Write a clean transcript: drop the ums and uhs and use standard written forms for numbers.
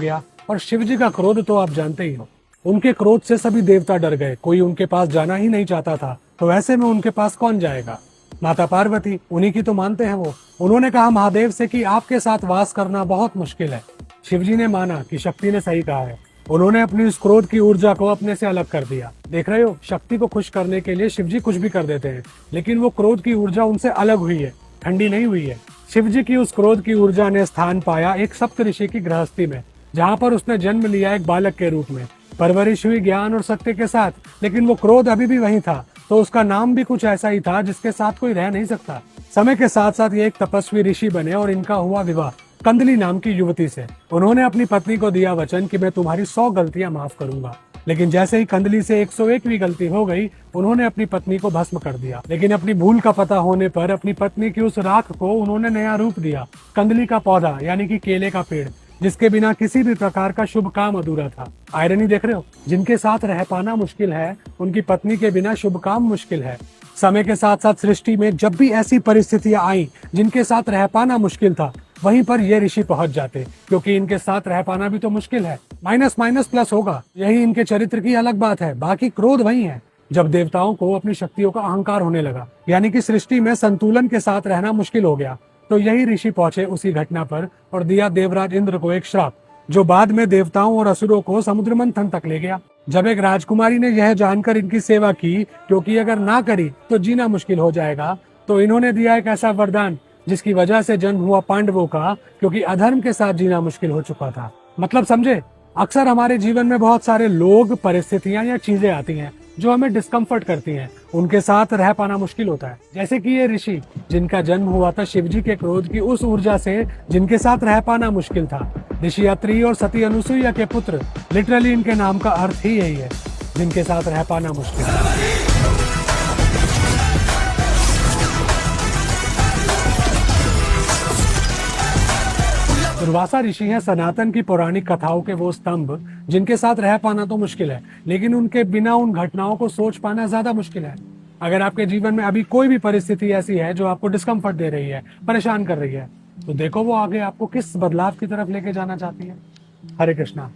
गया। और शिव जी का क्रोध तो आप जानते ही हो, उनके क्रोध से सभी देवता डर गए, कोई उनके पास जाना ही नहीं चाहता था। तो ऐसे में उनके पास कौन जाएगा? माता पार्वती, उन्हीं की तो मानते हैं वो। उन्होंने कहा महादेव से कि आपके साथ वास करना बहुत मुश्किल है। शिवजी ने माना कि शक्ति ने सही कहा है। उन्होंने अपनी उस क्रोध की ऊर्जा को अपने से अलग कर दिया। देख रहे हो, शक्ति को खुश करने के लिए शिवजी कुछ भी कर देते हैं, लेकिन वो क्रोध की ऊर्जा उनसे अलग हुई है, ठंडी नहीं हुई है। शिवजी की उस क्रोध की ऊर्जा ने स्थान पाया एक सप्त ऋषि की गृहस्थी में, जहाँ पर उसने जन्म लिया एक बालक के रूप में। परवरिश हुई ज्ञान और सत्य के साथ, लेकिन वो क्रोध अभी भी वही था। तो उसका नाम भी कुछ ऐसा ही था जिसके साथ कोई रह नहीं सकता। समय के साथ साथ ये एक तपस्वी ऋषि बने और इनका हुआ विवाह कंदली नाम की युवती से। उन्होंने अपनी पत्नी को दिया वचन कि मैं तुम्हारी 100 गलतियां माफ करूंगा। लेकिन जैसे ही कंदली से 101वीं गलती हो गई, उन्होंने अपनी पत्नी को भस्म कर दिया। लेकिन अपनी भूल का पता होने पर अपनी पत्नी की उस राख को उन्होंने नया रूप दिया, कंदली का पौधा यानी कि केले का पेड़, जिसके बिना किसी भी प्रकार का शुभ काम अधूरा था। आयरनी देख रहे हो, जिनके साथ रह पाना मुश्किल है, उनकी पत्नी के बिना शुभ काम मुश्किल है। समय के साथ साथ सृष्टि में जब भी ऐसी परिस्थितियां आई जिनके साथ रह पाना मुश्किल था, वहीं पर ये ऋषि पहुंच जाते, क्योंकि इनके साथ रह पाना भी तो मुश्किल है। माइनस माइनस प्लस होगा, यही इनके चरित्र की अलग बात है। बाकी क्रोध वही है। जब देवताओं को अपनी शक्तियों का अहंकार होने लगा, यानी कि सृष्टि में संतुलन के साथ रहना मुश्किल हो गया, तो यही ऋषि पहुंचे उसी घटना पर और दिया देवराज इंद्र को एक श्राप, जो बाद में देवताओं और असुरों को समुद्र मंथन तक ले गया। जब एक राजकुमारी ने यह जानकर इनकी सेवा की, क्योंकि अगर ना करी तो जीना मुश्किल हो जाएगा, तो इन्होंने दिया एक ऐसा वरदान जिसकी वजह से जन्म हुआ पांडवों का, क्योंकि अधर्म के साथ जीना मुश्किल हो चुका था। मतलब समझे, अक्सर हमारे जीवन में बहुत सारे लोग, परिस्थितियां या चीजें आती हैं जो हमें डिस्कम्फर्ट करती हैं, उनके साथ रह पाना मुश्किल होता है। जैसे कि ये ऋषि, जिनका जन्म हुआ था शिवजी के क्रोध की उस ऊर्जा से, जिनके साथ रह पाना मुश्किल था। ऋषि अत्रि और सती अनुसुईया के पुत्र, लिटरली इनके नाम का अर्थ ही यही है, जिनके साथ रह पाना मुश्किल है। दुर्वासा ऋषि हैं सनातन की पौराणिक कथाओं के वो स्तंभ, जिनके साथ रह पाना तो मुश्किल है, लेकिन उनके बिना उन घटनाओं को सोच पाना ज्यादा मुश्किल है। अगर आपके जीवन में अभी कोई भी परिस्थिति ऐसी है जो आपको डिस्कम्फर्ट दे रही है, परेशान कर रही है, तो देखो वो आगे आपको किस बदलाव की तरफ लेके जाना चाहती है। हरे कृष्णा।